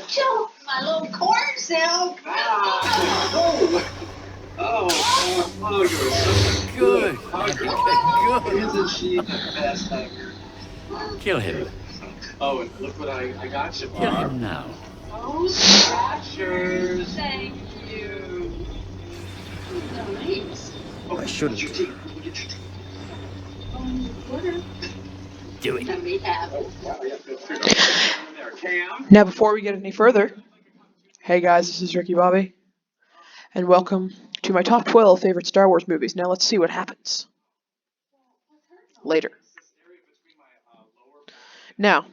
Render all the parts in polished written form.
Joe, my little corn cell. You're such a Good. hugger. Good. Isn't she the best hugger? Kill him. Oh, and look what I got you, Kill Barb. him now. Oh, scratchers. Thank you. Nice. Oh, I get shouldn't. your teeth. Get your teeth. Water. Do it. Let me have it. Oh, wow, yeah, feel free to put there. Cam? Now, before we get any further, hey guys, this is Ricky Bobby, and welcome to my top 12 favorite Star Wars movies. Now, let's see what happens later. Now,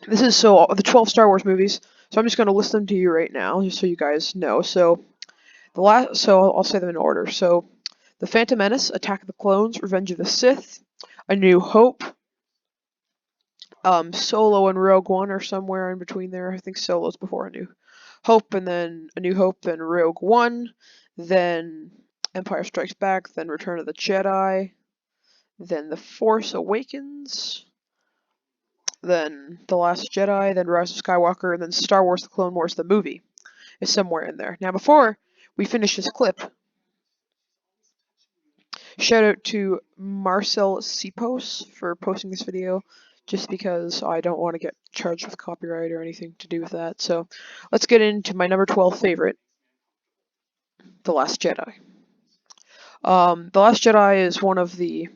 this is the 12 Star Wars movies, so I'm just going to list them to you right now, just so you guys know. So, I'll say them in order. So, The Phantom Menace, Attack of the Clones, Revenge of the Sith, A New Hope, Solo and Rogue One are somewhere in between there. I think Solo's before A New Hope, and then A New Hope, then Rogue One, then Empire Strikes Back, then Return of the Jedi, then The Force Awakens, then The Last Jedi, then Rise of Skywalker, and then Star Wars The Clone Wars, the movie, is somewhere in there. Now, before we finish this clip, shout out to Marcel Sipos for posting this video, just because I don't want to get charged with copyright or anything to do with that. So let's get into my number 12 favorite, The Last Jedi. The Last Jedi is one of the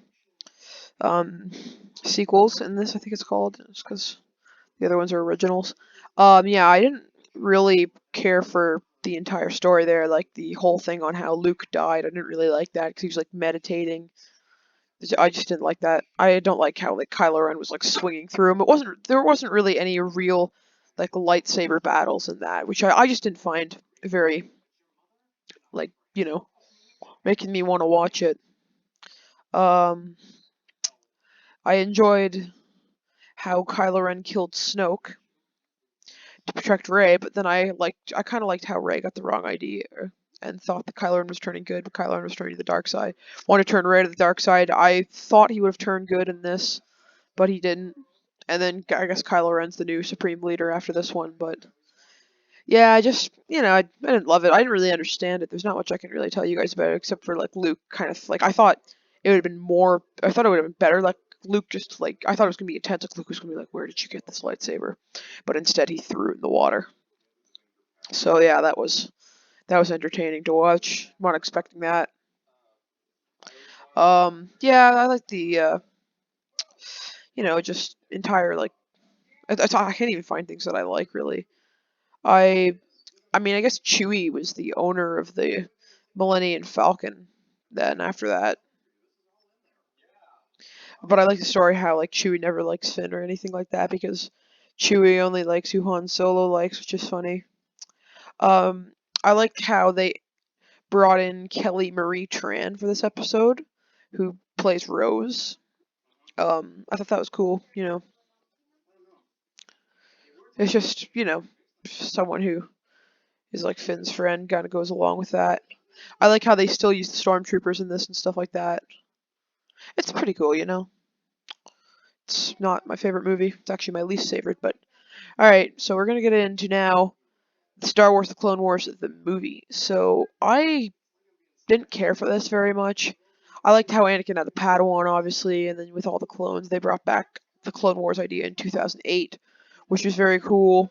sequels in this, I think it's called, just because the other ones are originals. Yeah, I didn't really care for the entire story there, like the whole thing on how Luke died. I didn't really like that because he was like meditating. I just didn't like that. I don't like how like Kylo Ren was like swinging through him. There wasn't really any real like lightsaber battles in that, which I just didn't find very like making me want to watch it. Um, I enjoyed how Kylo Ren killed Snoke to protect Rey, but then I kind of liked how Rey got the wrong idea and thought that Kylo Ren was turning good, but Kylo Ren was turning to the dark side. Wanted to turn Rey to the dark side. I thought he would have turned good in this, but he didn't. And then I guess Kylo Ren's the new Supreme Leader after this one, but yeah, I just I didn't love it. I didn't really understand it. There's not much I can really tell you guys about it except for like Luke kind of like I thought it would have been more. I thought it would have been better. Like Luke just like I thought it was gonna be intense. Like Luke was gonna be like, "Where did you get this lightsaber?" But instead he threw it in the water. So yeah, that was entertaining to watch. I'm not expecting that. Yeah, I like the just entire like I can't even find things that I like really. I I mean, I guess Chewie was the owner of the Millennium Falcon then after that. But I like the story how like Chewie never likes Finn or anything like that because Chewie only likes who Han Solo likes, which is funny. Um, I like how they brought in Kelly Marie Tran for this episode, who plays Rose. I thought that was cool. It's just someone who is like Finn's friend, kind of goes along with that. I like how they still use the stormtroopers in this and stuff like that. It's pretty cool. It's not my favorite movie. It's actually my least favorite, but alright, so we're gonna get into now Star Wars The Clone Wars, the movie. So I didn't care for this very much. I liked how Anakin had the Padawan, obviously, and then with all the clones, they brought back the Clone Wars idea in 2008, which was very cool,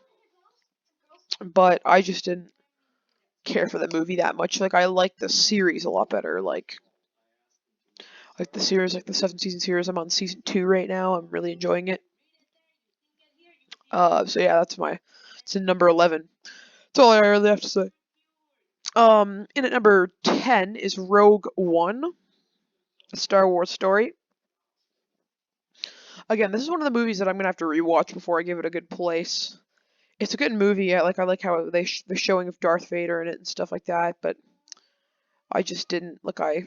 but I just didn't care for the movie that much. Like, I like the series a lot better. Like the series, like the 7 season series. I'm on season 2 right now. I'm really enjoying it. So yeah, it's in number 11. That's all I really have to say. In at number 10 is Rogue One, a Star Wars story. Again, this is one of the movies that I'm gonna have to rewatch before I give it a good place. It's a good movie. I like how the showing of Darth Vader in it and stuff like that. But I just didn't like I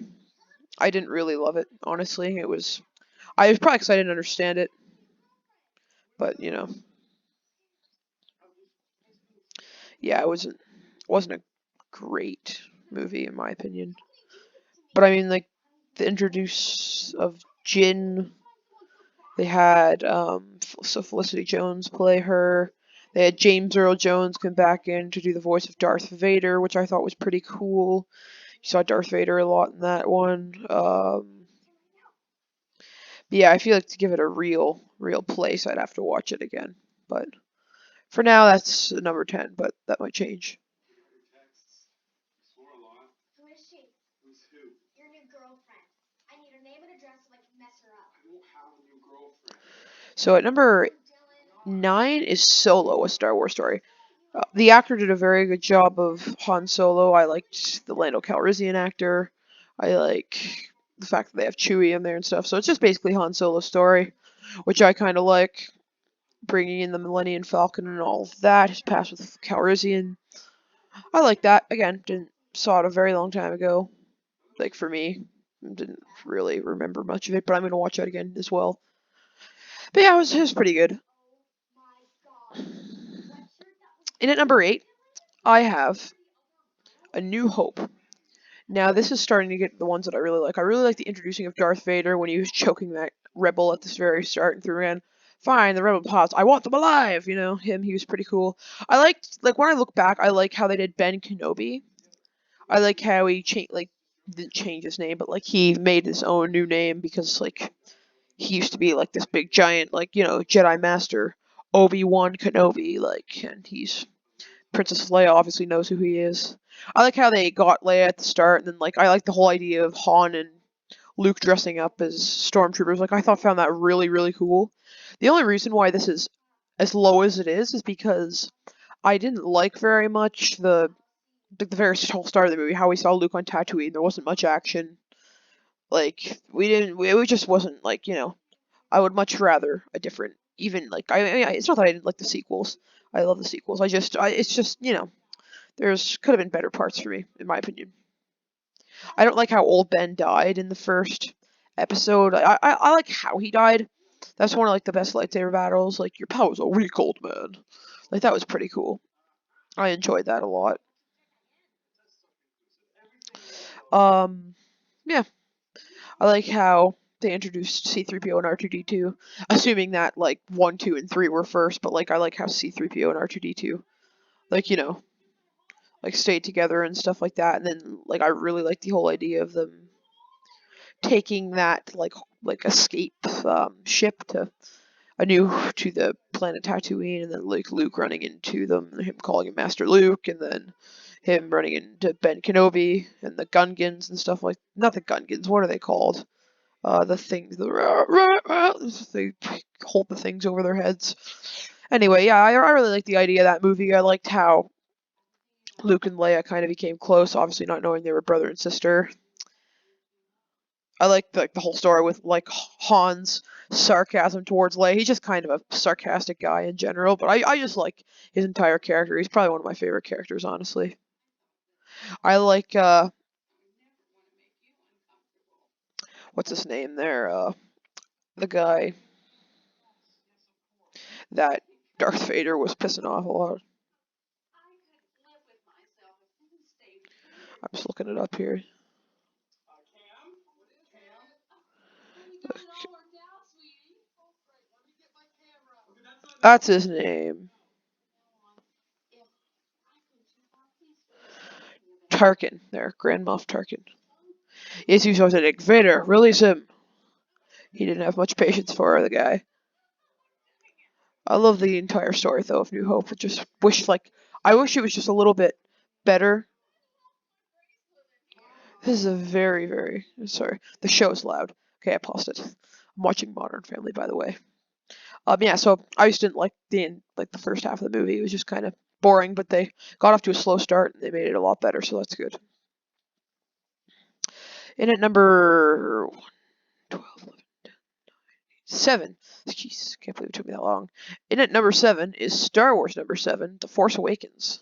didn't really love it. Honestly, I was probably because I didn't understand it. But yeah, it wasn't a great movie in my opinion. But I mean, like the introduce of Jin, they had so Felicity Jones play her. They had James Earl Jones come back in to do the voice of Darth Vader, which I thought was pretty cool. You saw Darth Vader a lot in that one. Yeah, I feel like to give it a real place, I'd have to watch it again. But for now, that's number 10, but that might change. Who is she? Who's who? Your new girlfriend. I need her name and address so I can mess her up. I don't have a new girlfriend. So at number Dylan. 9 is Solo, a Star Wars story. The actor did a very good job of Han Solo. I liked the Lando Calrissian actor. I like the fact that they have Chewie in there and stuff. So it's just basically Han Solo's story, which I kind of like. Bringing in the Millennium Falcon and all of that. His past with Calrissian. I like that. Again, didn't saw it a very long time ago. Like for me, didn't really remember much of it, but I'm gonna watch that again as well. But yeah, it was pretty good. My God. And at number 8, I have A New Hope. Now this is starting to get the ones that I really like. I really like the introducing of Darth Vader when he was choking that rebel at this very start and threw in, fine, the rebel pops, I want them alive, you know, him, he was pretty cool. I liked, like, when I look back, I like how they did Ben Kenobi. I like how he didn't change his name, but, like, he made his own new name because, like, he used to be, like, this big giant, like, you know, Jedi Master, Obi-Wan Kenobi, like, and he's Princess Leia obviously knows who he is. I like how they got Leia at the start, and then like I like the whole idea of Han and Luke dressing up as stormtroopers. Like I found that really cool. The only reason why this is as low as it is because I didn't like very much the very whole start of the movie. How we saw Luke on Tatooine. There wasn't much action. Like we just wasn't like I would much rather a different even like it's not that I didn't like the sequels. I love the sequels. It's just there's could have been better parts for me, in my opinion. I don't like how old Ben died in the first episode. I like how he died. That's one of like the best lightsaber battles. Like your powers are weak, old man. Like that was pretty cool. I enjoyed that a lot. Yeah, I like how they introduced C-3PO and R2-D2, assuming that like 1, 2, and 3 were first. But like I like how C-3PO and R2-D2, like like stayed together and stuff like that. And then like I really like the whole idea of them taking that like escape ship to the planet Tatooine, and then like Luke running into them, him calling him Master Luke, and then him running into Ben Kenobi and the Gungans and stuff like not the Gungans, what are they called? The things they hold the things over their heads. Anyway, yeah, I really like the idea of that movie. I liked how Luke and Leia kind of became close, obviously not knowing they were brother and sister. I like the whole story with like Han's sarcasm towards Leia. He's just kind of a sarcastic guy in general, but I just like his entire character. He's probably one of my favorite characters, honestly. I like what's his name there? The guy that Darth Vader was pissing off a lot. I'm just looking it up here. That's his name. Tarkin, there, Grand Moff Tarkin. Yes, he was always like, Vader, release him. He didn't have much patience for the guy. I love the entire story though of New Hope. I wish it was just a little bit better. This is a very sorry. The show is loud. Okay, I paused it. I'm watching Modern Family, by the way. Yeah, so I just didn't like the first half of the movie. It was just kind of boring, but they got off to a slow start and they made it a lot better, so that's good. In at number 12, 11, 10, 7. Jeez, can't believe it took me that long. In at number 7 is Star Wars number 7, The Force Awakens.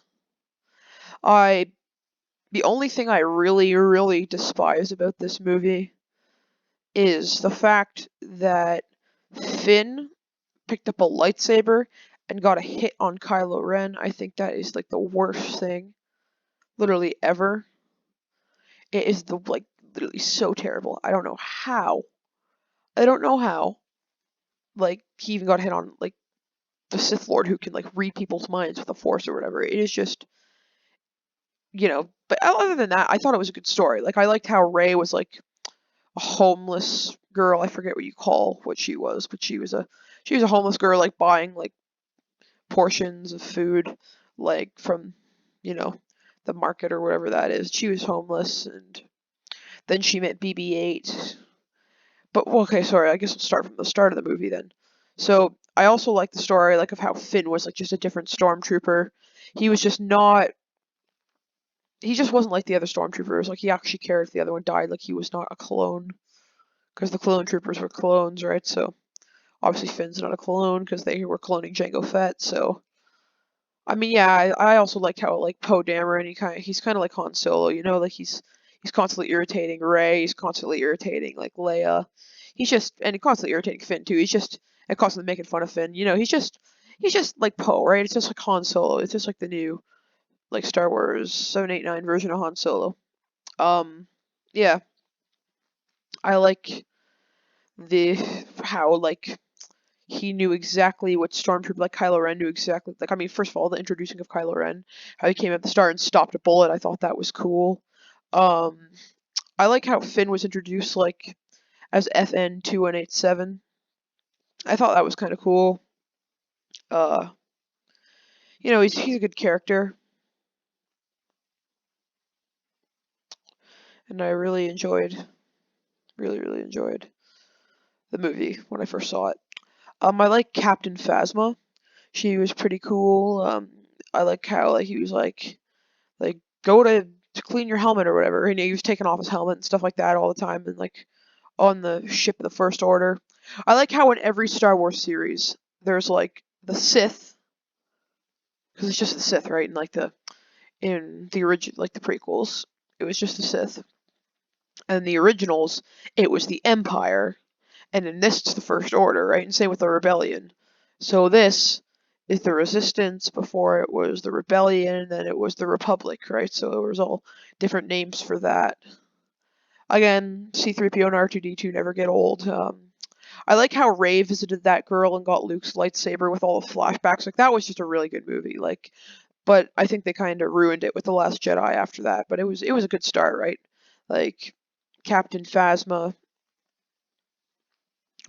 The only thing I really despise about this movie is the fact that Finn picked up a lightsaber and got a hit on Kylo Ren. I think that is like the worst thing literally ever. It is literally so terrible. I don't know how. Like he even got hit on like the Sith Lord who can like read people's minds with the Force or whatever. It is just, you know. But other than that, I thought it was a good story. Like I liked how Rey was like a homeless girl. I forget what she was, but she was a homeless girl like buying like portions of food like from, you know, the market or whatever that is. She was homeless, and then she met BB-8. But well, okay, sorry. I guess we'll start from the start of the movie then. So I also like the story like of how Finn was like just a different stormtrooper. He was just not. He just wasn't like the other stormtroopers. Like he actually cared if the other one died. Like he was not a clone, because the clone troopers were clones, right? So obviously Finn's not a clone because they were cloning Jango Fett. So I mean, yeah, I also like how like Poe Dameron, he's kind of like Han Solo, you know, like he's constantly irritating Rey, he's constantly irritating like Leia, and he's constantly irritating Finn too. He's just and constantly making fun of Finn, you know. He's just like Poe, right? It's just like Han Solo. It's just like the new like Star Wars 789 version of Han Solo. Yeah, I like the how like he knew exactly what Stormtrooper, like Kylo Ren knew exactly, like, I mean, first of all, the introducing of Kylo Ren, how he came at the start and stopped a bullet, I thought that was cool. Um, I like how Finn was introduced, like, as FN2187. I thought that was kind of cool. Uh, you know, he's a good character, and I really enjoyed, really enjoyed the movie when I first saw it. I like Captain Phasma. She was pretty cool. I like how, like, he was like go to clean your helmet or whatever. And he was taking off his helmet and stuff like that all the time, and like on the ship of the First Order. I like how in every Star Wars series there's like the Sith, because it's just the Sith, right? And like in the origin, like the prequels, it was just the Sith, and the originals, it was the Empire, and in this it's the First Order, right? And same with the Rebellion. So this is the Resistance, before it was the Rebellion, and then it was the Republic, right? So it was all different names for that. Again, C-3PO and R2-D2 never get old. I like how Rey visited that girl and got Luke's lightsaber with all the flashbacks. Like that was just a really good movie. Like, but I think they kind of ruined it with The Last Jedi after that. But it was a good start, right? Like Captain Phasma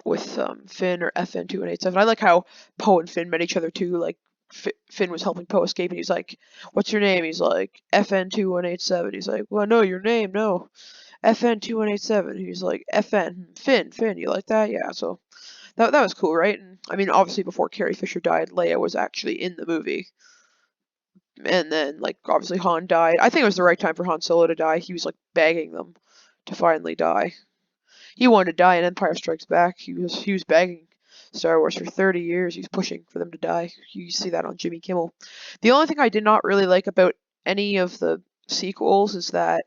with Finn, or FN2187. I like how Poe and Finn met each other too. Like Finn was helping Poe escape, and he's like, "What's your name?" He's like, FN2187. He's like, "Well, no, your name, no, FN2187." He's like, FN Finn. You like that? Yeah. So that was cool, right? And I mean, obviously, before Carrie Fisher died, Leia was actually in the movie. And then, like, obviously Han died. I think it was the right time for Han Solo to die. He was like begging them to finally die. He wanted to die in Empire Strikes Back. He was begging Star Wars for 30 years. He was pushing for them to die. You see that on Jimmy Kimmel. The only thing I did not really like about any of the sequels is that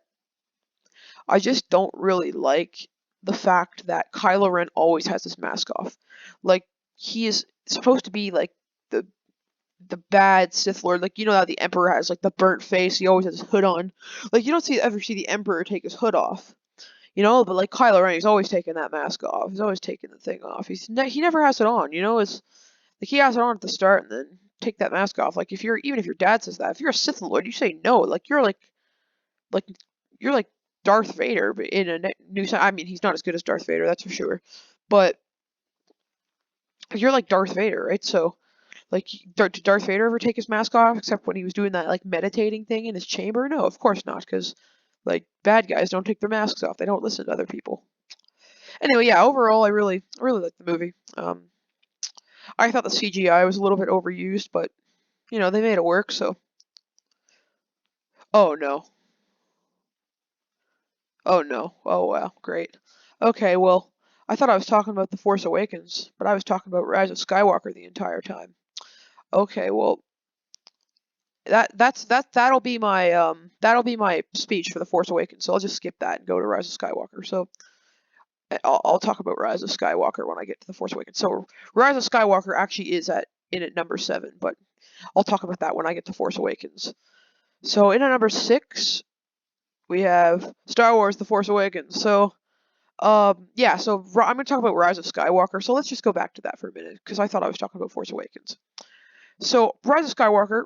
I just don't really like the fact that Kylo Ren always has his mask off. Like, he is supposed to be like the bad Sith Lord. Like, you know how the Emperor has like the burnt face. He always has his hood on. Like, you don't ever see the Emperor take his hood off. You know, but like Kylo Ren, he's always taking that mask off. He's always taking the thing off. He never has it on. You know, it's like he has it on at the start and then take that mask off. Like even if your dad says that, if you're a Sith Lord, you say no. Like like you're like Darth Vader, but in a new. I mean, he's not as good as Darth Vader, that's for sure. But you're like Darth Vader, right? So like, did Darth Vader ever take his mask off except when he was doing that like meditating thing in his chamber? No, of course not, because like bad guys don't take their masks off. They don't listen to other people. Anyway, yeah, overall I really liked the movie. I thought the CGI was a little bit overused, but you know, they made it work, so. Oh no. Oh no. Oh wow, great. Okay, well, I thought I was talking about The Force Awakens, but I was talking about Rise of Skywalker the entire time. Okay, well, that'll be my speech for The Force Awakens. So I'll just skip that and go to Rise of Skywalker. So I'll talk about Rise of Skywalker when I get to The Force Awakens. So Rise of Skywalker actually is in at number 7, but I'll talk about that when I get to Force Awakens. So in at number 6, we have Star Wars: The Force Awakens. So Yeah, so I'm going to talk about Rise of Skywalker, so let's just go back to that for a minute, because I thought I was talking about Force Awakens. So, Rise of Skywalker,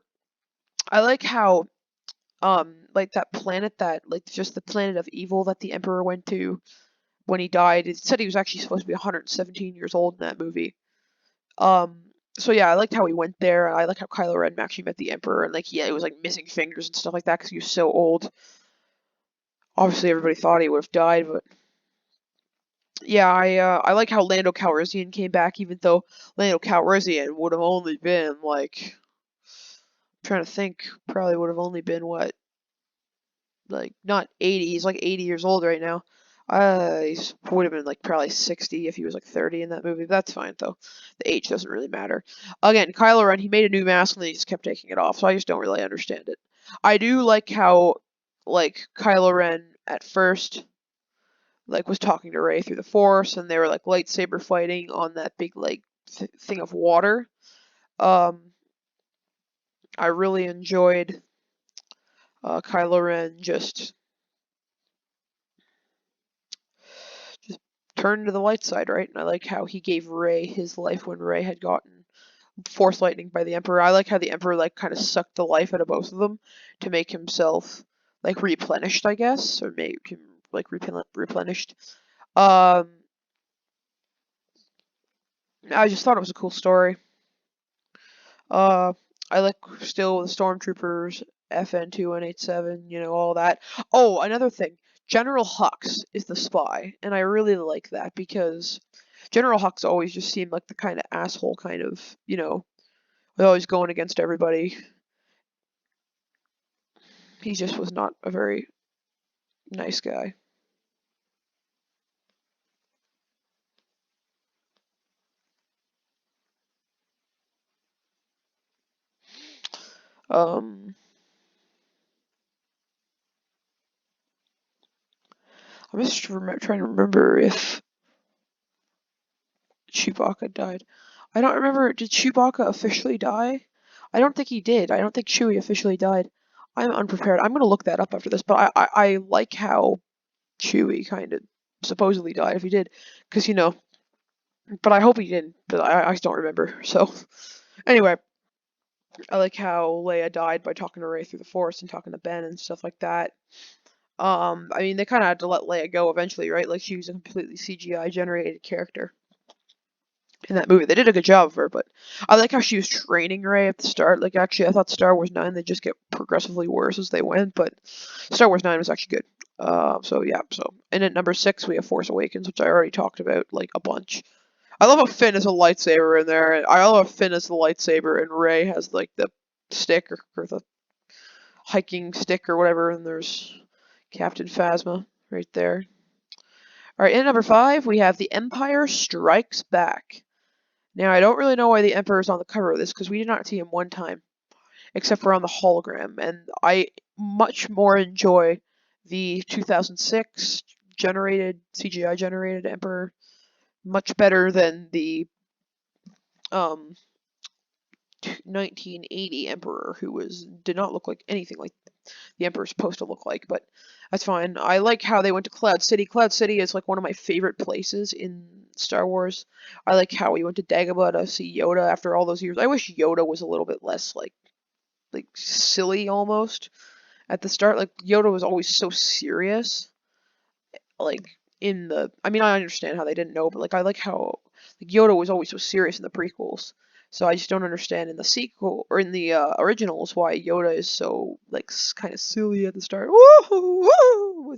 I like how, like that planet like just the planet of evil that the Emperor went to when he died, it said he was actually supposed to be 117 years old in that movie. Um, so yeah, I liked how he went there, and I like how Kylo Ren actually met the Emperor, and like, yeah, he was like missing fingers and stuff like that because he was so old. Obviously, everybody thought he would have died, but yeah, I like how Lando Calrissian came back, even though Lando Calrissian would have only been like, I'm trying to think, probably would have only been what, like not 80, he's like 80 years old right now. He would have been like probably 60 if he was like 30 in that movie. That's fine though. The age doesn't really matter. Again, Kylo Ren, he made a new mask and then he just kept taking it off, so I just don't really understand it. I do like how, like, Kylo Ren at first, like, was talking to Rey through the Force, and they were like lightsaber fighting on that big like thing of water. Um, I really enjoyed Kylo Ren just turn to the light side, right? And I like how he gave Rey his life when Rey had gotten force lightning by the Emperor. I like how the Emperor like kind of sucked the life out of both of them to make himself like replenished, I guess, or make him like replenished. Um, I just thought it was a cool story. Uh, I like still the Stormtroopers, FN2187, all that. Oh, another thing. General Hux is the spy, and I really like that because General Hux always just seemed like the kind of asshole kind of, always going against everybody. He just was not a very nice guy. Um, I'm just trying to remember if Chewbacca died. I don't remember. Did Chewbacca officially die? I don't think he did. I don't think Chewie officially died. I'm unprepared. I'm gonna look that up after this. But I like how Chewie kind of supposedly died if he did, because But I hope he didn't. But I just don't remember. So anyway, I like how Leia died by talking to Rey through the Force and talking to Ben and stuff like that. I mean, they kind of had to let Leia go eventually, right? Like, she was a completely CGI generated character in that movie. They did a good job of her, but I like how she was training Rey at the start. Like, actually, I thought Star Wars 9, they just get progressively worse as they went, but Star Wars 9 was actually good. So yeah, and at number 6, we have Force Awakens, which I already talked about, like, a bunch. I love how Finn has a lightsaber in there. I love how Finn has the lightsaber, and Rey has, like, the stick, or the hiking stick, or whatever, and there's Captain Phasma right there. Alright, in number 5, we have The Empire Strikes Back. Now, I don't really know why the Emperor is on the cover of this, because we did not see him one time, except for on the hologram, and I much more enjoy the 2006 CGI generated Emperor much better than the 1980 Emperor, who did not look like anything like the Emperor's supposed to look like, but that's fine. I like how they went to Cloud City. Cloud City is like one of my favorite places in Star Wars. I like how we went to Dagobah to see Yoda after all those years. I wish Yoda was a little bit less like silly almost at the start. Like, Yoda was always so serious. Like, I mean, I understand how they didn't know, but like, I like how like Yoda was always so serious in the prequels. So I just don't understand in the sequel or in the originals why Yoda is so like kind of silly at the start. Woo, woo,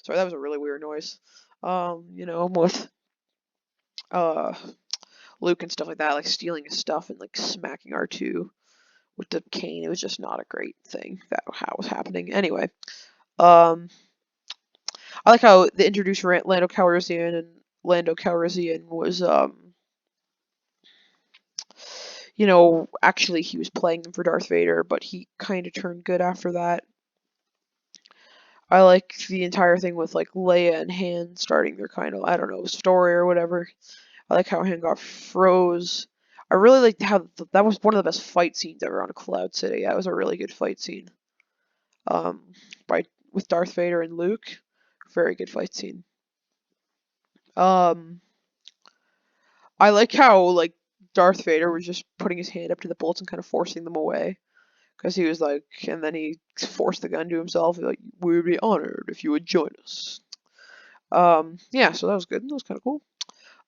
sorry, that was a really weird noise. With uh Luke and stuff like that, like stealing his stuff and like smacking R2 with the cane. It was just not a great thing that how was happening. Anyway, um, I like how they introduced Lando Calrissian, and Lando Calrissian was actually he was playing him for Darth Vader, but he kind of turned good after that. I like the entire thing with like Leia and Han starting their kind of, I don't know, story or whatever. I like how Han got froze. I really liked how that was one of the best fight scenes ever on Cloud City. That was a really good fight scene. Um, by with Darth Vader and Luke, very good fight scene. Um, I like how like Darth Vader was just putting his hand up to the bullets and kind of forcing them away. Because he was like, and then he forced the gun to himself. Like, we would be honored if you would join us. Yeah, so that was good. That was kind of cool.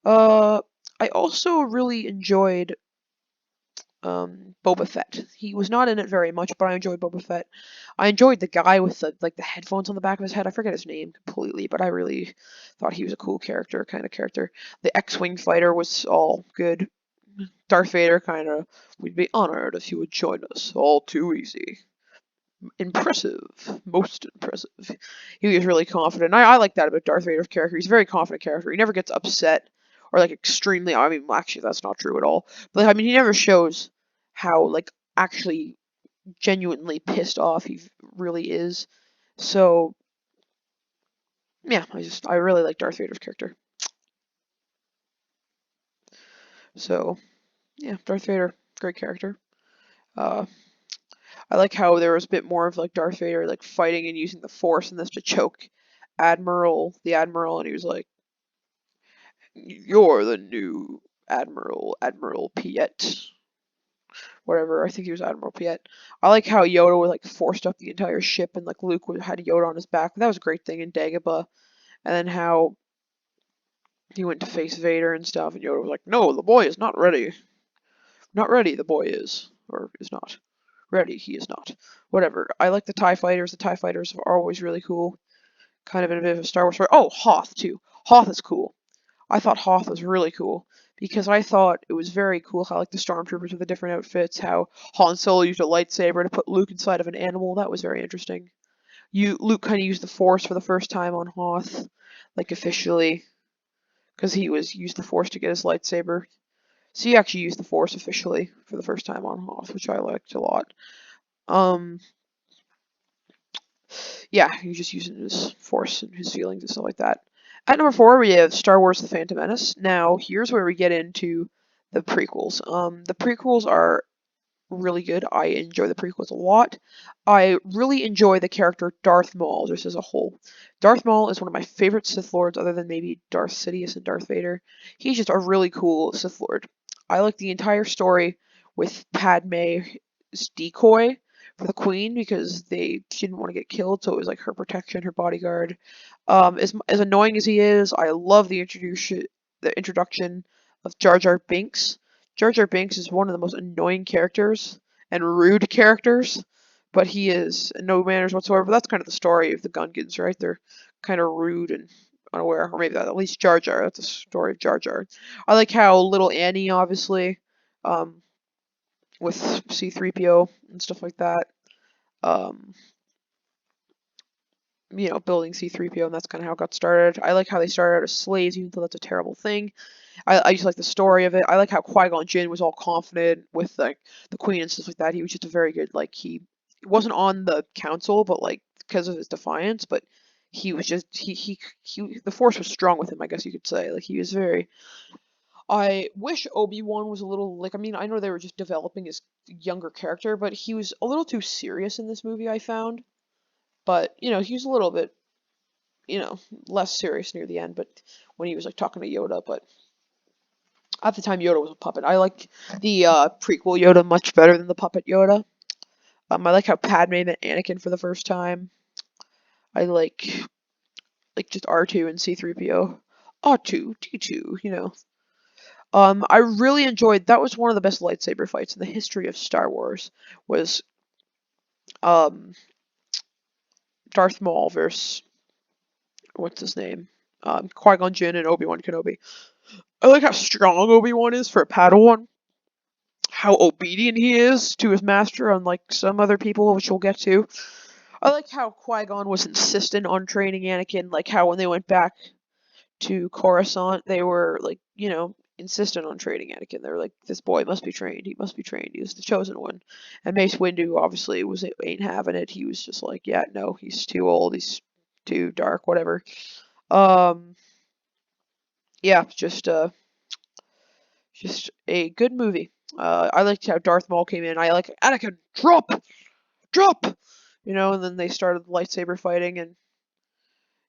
Uh, I also really enjoyed Boba Fett. He was not in it very much, but I enjoyed Boba Fett. I enjoyed the guy with the headphones on the back of his head. I forget his name completely, but I really thought he was a cool character, kind of character. The X-wing fighter was all good. Darth Vader kind of, we'd be honored if you would join us. All too easy. Impressive, most impressive. He was really confident. I like that about Darth Vader's character. He's a very confident character. He never gets upset or like extremely. I mean, well, actually, that's not true at all. But I mean, he never shows how like actually genuinely pissed off he really is. So yeah, I really like Darth Vader's character. So yeah, Darth Vader, great character. Uh, I like how there was a bit more of like Darth Vader like fighting and using the Force in this to choke the Admiral, and he was like, "You're the new Admiral, Admiral Piet." Whatever, I think he was Admiral Piet. I like how Yoda was like forced up the entire ship, and like Luke had Yoda on his back. That was a great thing in Dagobah. And then how he went to face Vader and stuff, and Yoda was like, "No, the boy is not ready. Not ready. The boy is, or is not ready. He is not." Whatever. I like the Tie Fighters. The Tie Fighters are always really cool. Kind of in a bit of a Star Wars story. Oh, Hoth too. Hoth is cool. I thought Hoth was really cool because I thought it was very cool how like the stormtroopers with the different outfits, how Han Solo used a lightsaber to put Luke inside of an animal. That was very interesting. Luke kind of used the Force for the first time on Hoth, like officially, because he used the Force to get his lightsaber. So he actually used the Force officially for the first time on Hoth, which I liked a lot. Um, yeah, he's just using his Force and his feelings and stuff like that. At number 4, we have Star Wars: The Phantom Menace. Now, here's where we get into the prequels. The prequels are really good. I enjoy the prequels a lot. I really enjoy the character Darth Maul just as a whole. Darth Maul is one of my favorite Sith Lords, other than maybe Darth Sidious and Darth Vader. He's just a really cool Sith Lord. I like the entire story with Padme's decoy for the Queen because she didn't want to get killed, so it was like her protection, her bodyguard. As annoying as he is, I love the introduction of Jar Jar Binks. Jar Jar Binks is one of the most annoying characters and rude characters, but he is no manners whatsoever. But that's kind of the story of the Gungans, right? They're kind of rude and unaware, or maybe at least Jar Jar. That's the story of Jar Jar. I like how little Annie, obviously, um, with C-3PO and stuff like that. Um, building C-3PO, and that's kind of how it got started. I like how they started out as slaves, even though that's a terrible thing. I just like the story of it. I like how Qui-Gon Jinn was all confident with like the Queen and stuff like that. He was just a very good he wasn't on the council, but like because of his defiance, but he was just the Force was strong with him, I guess you could say. Like he was very. I wish Obi-Wan was a little I mean, I know they were just developing his younger character, but he was a little too serious in this movie, I found. But he was a little bit less serious near the end, but when he was like talking to Yoda, but at the time, Yoda was a puppet. I like the prequel Yoda much better than the puppet Yoda. I like how Padme met Anakin for the first time. I like just R2 and C-3PO. R2, D2. I really enjoyed. That was one of the best lightsaber fights in the history of Star Wars. Was um Darth Maul versus what's his name? Qui-Gon Jinn and Obi-Wan Kenobi. I like how strong Obi-Wan is for a Padawan. How obedient he is to his master, unlike some other people, which we'll get to. I like how Qui-Gon was insistent on training Anakin, like how when they went back to Coruscant, they were insistent on training Anakin. They were like, this boy must be trained, he must be trained, he was the chosen one. And Mace Windu obviously ain't having it. He was just like, yeah, no, he's too old, he's too dark, whatever. Yeah, just a good movie. I liked how Darth Maul came in. I like Anakin, drop, and then they started lightsaber fighting, and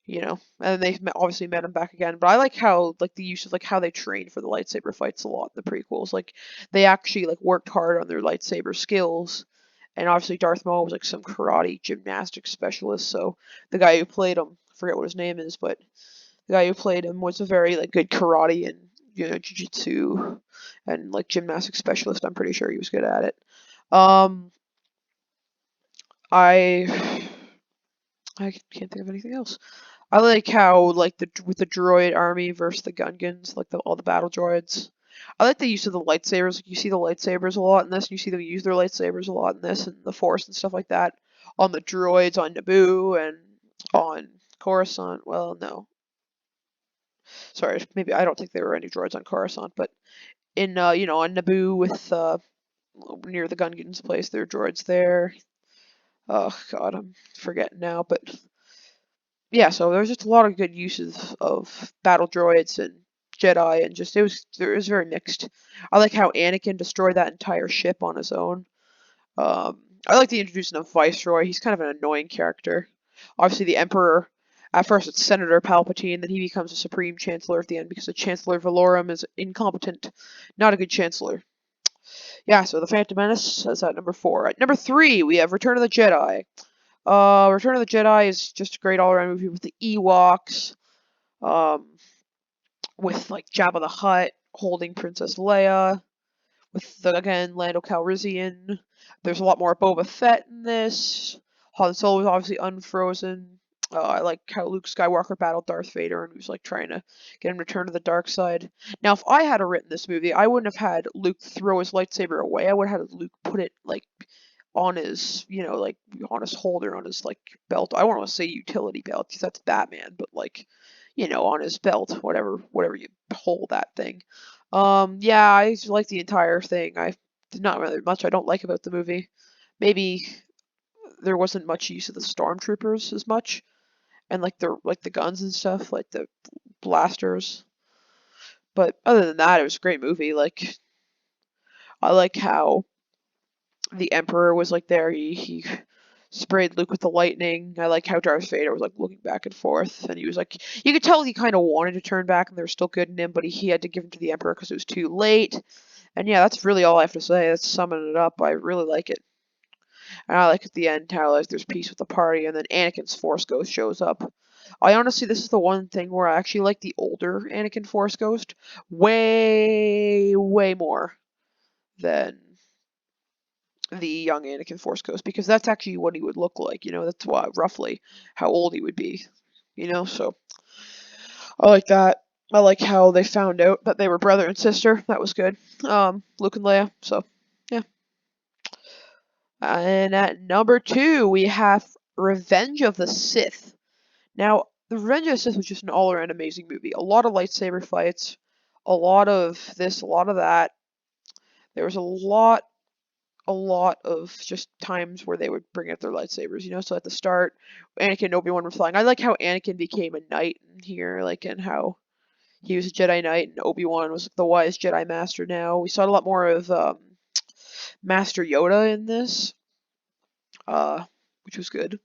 you know, and they obviously met him back again. But I like how like the use of like how they train for the lightsaber fights a lot in the prequels. Like they actually like worked hard on their lightsaber skills, and obviously Darth Maul was like some karate gymnastics specialist. So the guy who played him, I forget what his name is, but the guy who played him was a very like good karate and jiu-jitsu and like gymnastics specialist. I'm pretty sure he was good at it. Um, I I can't think of anything else. I like how like with the droid army versus the Gungans, like all the battle droids. I like the use of the lightsabers. Like, you see the lightsabers a lot in this, and you see them use their lightsabers a lot in this, and the Force and stuff like that on the droids on Naboo and on Coruscant. Well, no, sorry, maybe I don't think there were any droids on Coruscant, but in on Naboo with near the Gungans place, there are droids there. Oh God, I'm forgetting now, but yeah, so there's just a lot of good uses of battle droids and Jedi, and just it was very mixed. I like how Anakin destroyed that entire ship on his own. I like the introduction of Viceroy. He's kind of an annoying character. Obviously, the Emperor. At first, it's Senator Palpatine, then he becomes a Supreme Chancellor at the end because the Chancellor Valorum is incompetent, not a good Chancellor. Yeah, so the Phantom Menace is at number 4. At number 3, we have Return of the Jedi. Return of the Jedi is just a great all-around movie with the Ewoks, um, with like Jabba the Hutt holding Princess Leia, with again Lando Calrissian. There's a lot more Boba Fett in this. Han Solo is obviously unfrozen. I like how Luke Skywalker battled Darth Vader and he was like trying to get him to turn to the dark side. Now, if I had written this movie, I wouldn't have had Luke throw his lightsaber away. I would have had Luke put it like on his, like on his holder, on his like belt. I don't want to say utility belt because that's Batman, but like, on his belt, whatever you hold that thing. Yeah, I like the entire thing. I did not really much I don't like about the movie. Maybe there wasn't much use of the stormtroopers as much, and like the guns and stuff, like the blasters. But other than that, it was a great movie. Like I like how the Emperor was like there. He sprayed Luke with the lightning. I like how Darth Vader was like looking back and forth, and he was like, you could tell he kind of wanted to turn back, and there was still good in him, but he had to give him to the Emperor because it was too late. And yeah, that's really all I have to say. That's summing it up. I really like it. And I like at the end how like there's peace with the party, and then Anakin's Force Ghost shows up. I honestly, this is the one thing where I actually like the older Anakin Force Ghost way, way more than the young Anakin Force Ghost because that's actually what he would look like. That's roughly how old he would be. So I like that. I like how they found out that they were brother and sister. That was good. Luke and Leia. So yeah. And at number 2, we have Revenge of the Sith. Now, The Revenge of the Sith was just an all-around amazing movie. A lot of lightsaber fights, a lot of this, a lot of that. There was a lot of just times where they would bring out their lightsabers, So at the start, Anakin and Obi-Wan were flying. I like how Anakin became a knight in here, and how he was a Jedi Knight and Obi-Wan was the wise Jedi Master now. We saw a lot more of Master Yoda in this, which was good.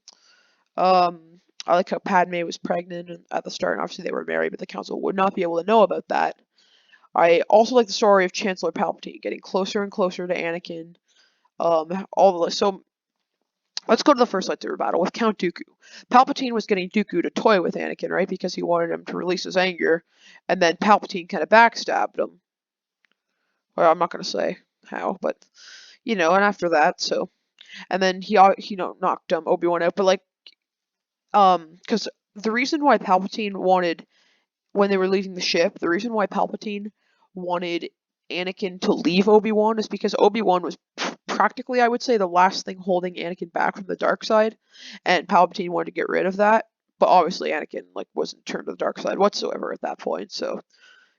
I like how Padme was pregnant at the start, and obviously they were married, but the Council would not be able to know about that. I also like the story of Chancellor Palpatine getting closer and closer to Anakin. So let's go to the first lightsaber battle with Count Dooku. Palpatine was getting Dooku to toy with Anakin, right? Because he wanted him to release his anger, and then Palpatine kind of backstabbed him. Well, I'm not gonna say how, but and after that, and then he knocked Obi-Wan out, but because the reason why Palpatine wanted, when they were leaving the ship, the reason why Palpatine wanted Anakin to leave Obi-Wan is because Obi-Wan was practically, I would say, the last thing holding Anakin back from the dark side, and Palpatine wanted to get rid of that. But obviously, Anakin wasn't turned to the dark side whatsoever at that point, so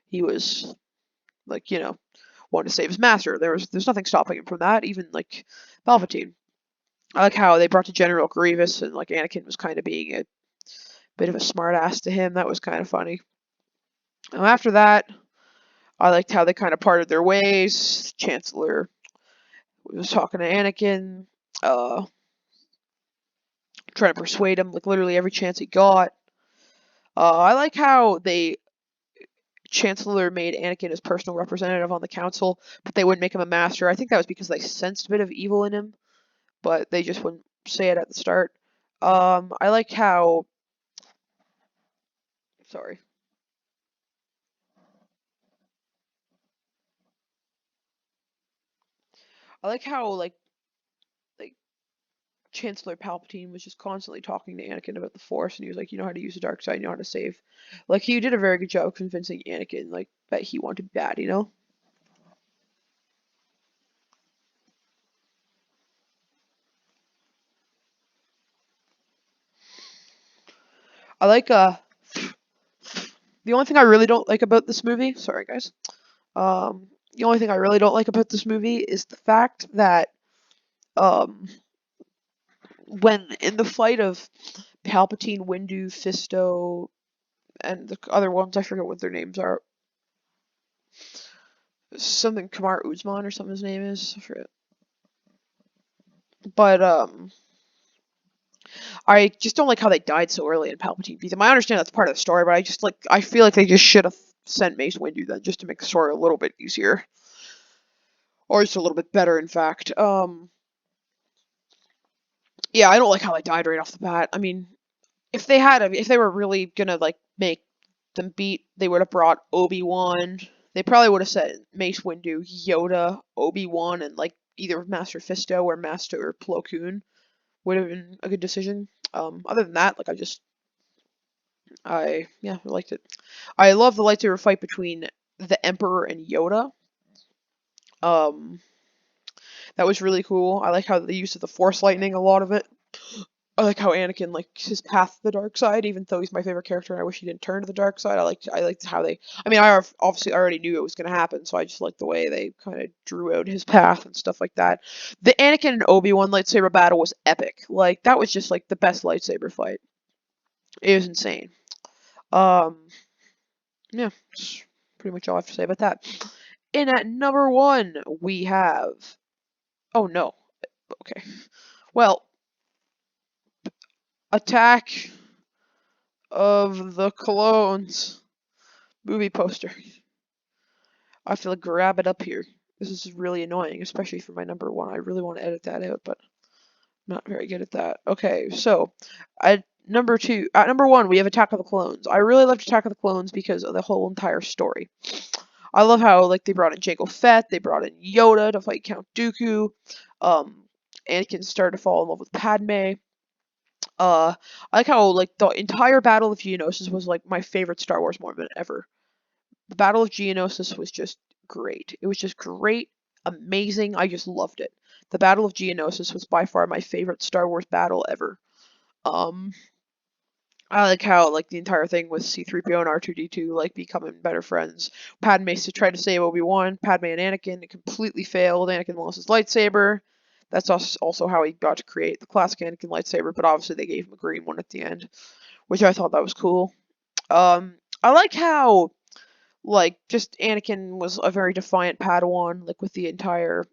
he was wanted to save his master. There's nothing stopping him from that, even Palpatine. I like how they brought to General Grievous, and Anakin was kind of being a bit of a smartass to him. That was kind of funny. After that, I liked how they kind of parted their ways. Chancellor was talking to Anakin, trying to persuade him literally every chance he got. I like how Chancellor made Anakin his personal representative on the council, but they wouldn't make him a master. I think that was because they sensed a bit of evil in him, but they just wouldn't say it at the start. I like how. Sorry. I like how like Chancellor Palpatine was just constantly talking to Anakin about the Force, and he was like, you know how to use the dark side, you know how to save. Like he did a very good job of convincing Anakin like that he wanted bad, you know. I like the only thing I really don't like about this movie. Sorry guys. The only thing I really don't like about this movie is the fact that um when in the fight of Palpatine, Windu, Fisto, and the other ones, I forget what their names are. Something Kamar Uzman or something his name is. I forget. But I just don't like how they died so early in Palpatine beat them. I understand that's part of the story, but I feel like they just should have sent Mace Windu then just to make the story a little bit easier. Or just a little bit better, in fact. Yeah, I don't like how they died right off the bat. I mean, if they were really gonna like make them beat, they would have brought Obi-Wan. They probably would have said Mace Windu, Yoda, Obi-Wan, and like either Master Fisto or Master Plo Koon would have been a good decision. Other than that, like I liked it. I love the lightsaber fight between the Emperor and Yoda. Um, that was really cool. I like how the use of the Force lightning, a lot of it. I like how Anakin likes his path to the dark side, even though he's my favorite character and I wish he didn't turn to the dark side. I liked how they. I mean, I obviously already knew it was going to happen, so I just liked the way they kind of drew out his path and stuff like that. The Anakin and Obi-Wan lightsaber battle was epic. Like that was just like the best lightsaber fight. It was insane. Um, yeah, that's pretty much all I have to say about that. And at number one, we have. Oh no. Okay. Well, Attack of the Clones movie poster. I have to like, grab it up here. This is really annoying, especially for my number one. I really want to edit that out, but I'm not very good at that. Okay, so at number one, we have Attack of the Clones. I really loved Attack of the Clones because of the whole entire story. I love how like they brought in Jango Fett, they brought in Yoda to fight Count Dooku. Anakin started to fall in love with Padme. I like how like the entire Battle of Geonosis was like my favorite Star Wars moment ever. The Battle of Geonosis was just great. It was just great, amazing. I just loved it. The Battle of Geonosis was by far my favorite Star Wars battle ever. Um, I like how like the entire thing with C-3PO and R2-D2 like becoming better friends. Padme tried to save Obi-Wan. Padme and Anakin, it completely failed. Anakin lost his lightsaber. That's also how he got to create the classic Anakin lightsaber, but obviously they gave him a green one at the end, which I thought that was cool. I like how like just Anakin was a very defiant Padawan, like with the entire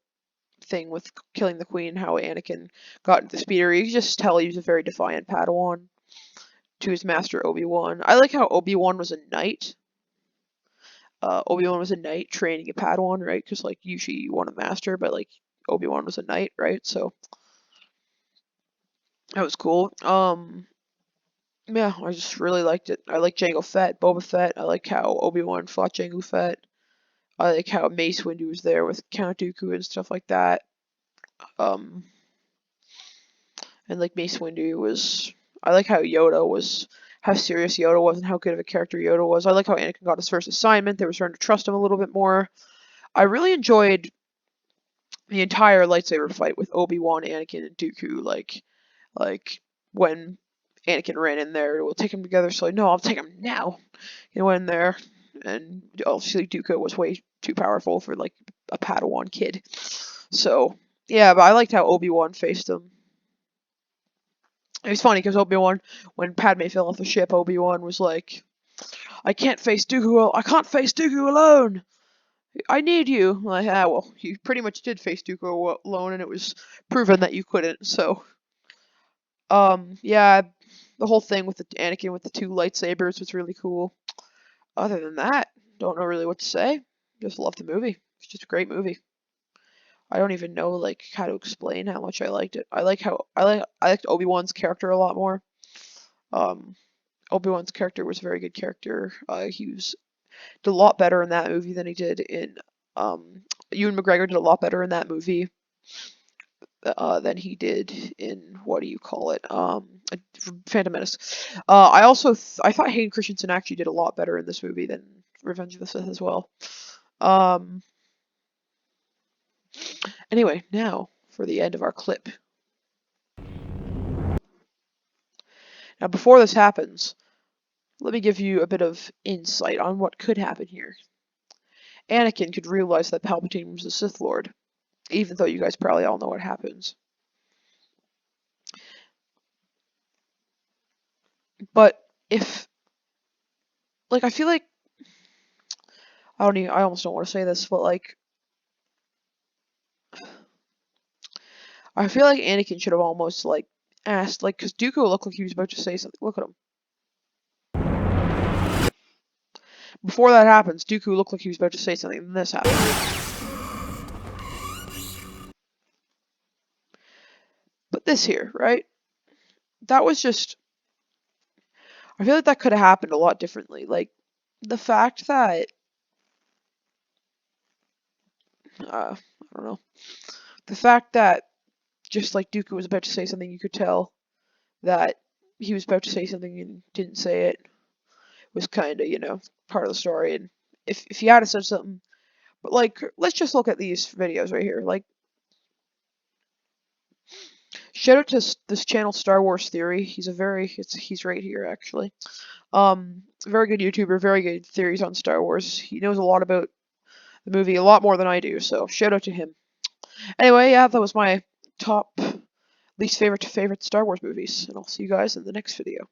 thing with killing the Queen, how Anakin got into the speeder. You could just tell he was a very defiant Padawan to his master Obi-Wan. I like how Obi-Wan was a knight. Obi-Wan was a knight training a Padawan, right? Because like usually you want a master, but like Obi-Wan was a knight, right? So that was cool. Yeah, I just really liked it. I like Jango Fett, Boba Fett. I like how Obi-Wan fought Jango Fett. I like how Mace Windu was there with Count Dooku and stuff like that. Um, and like Mace Windu was. I like how Yoda was, how serious Yoda was, and how good of a character Yoda was. I like how Anakin got his first assignment. They were starting to trust him a little bit more. I really enjoyed the entire lightsaber fight with Obi-Wan, Anakin, and Dooku. Like when Anakin ran in there, we'll take them together. So like, no, I'll take them now. He went in there, and obviously Dooku was way too powerful for like a Padawan kid. So yeah, but I liked how Obi-Wan faced him. It was funny because Obi-Wan, when Padme fell off the ship, Obi-Wan was like, I can't face Dooku. I can't face Dooku alone. I need you. I'm like, well, you pretty much did face Dooku alone, and it was proven that you couldn't. So, yeah, The whole thing with the Anakin with the 2 lightsabers was really cool. Other than that, don't know really what to say. Just love the movie. It's just a great movie. I don't even know like how to explain how much I liked it. I liked Obi-Wan's character a lot more. Obi-Wan's character was a very good character. Did a lot better in that movie than he did in Ewan McGregor did a lot better in that movie than he did in what do you call it? Phantom Menace. I thought Hayden Christensen actually did a lot better in this movie than Revenge of the Sith as well. Anyway, now for the end of our clip. Now, before this happens, let me give you a bit of insight on what could happen here. Anakin could realize that Palpatine was the Sith Lord, even though you guys probably all know what happens. But if, like, I feel like, I almost don't want to say this, but like, I feel like Anakin should have almost like asked, like, because Dooku looked like he was about to say something. Look at him. Before that happens, Dooku looked like he was about to say something, and this happened. But this here, right? That was just... I feel like that could have happened a lot differently. Like, the fact that... I don't know. The fact that, just like Dooku was about to say something, you could tell that he was about to say something and didn't say it. Was kind of, you know, part of the story. And if he had said something... But, like, let's just look at these videos right here. Like, shout out to this channel, Star Wars Theory. He's right here, actually. Very good YouTuber, very good theories on Star Wars. He knows a lot about the movie, a lot more than I do, so shout out to him. Anyway, yeah, that was my top least favorite Star Wars movies, and I'll see you guys in the next video.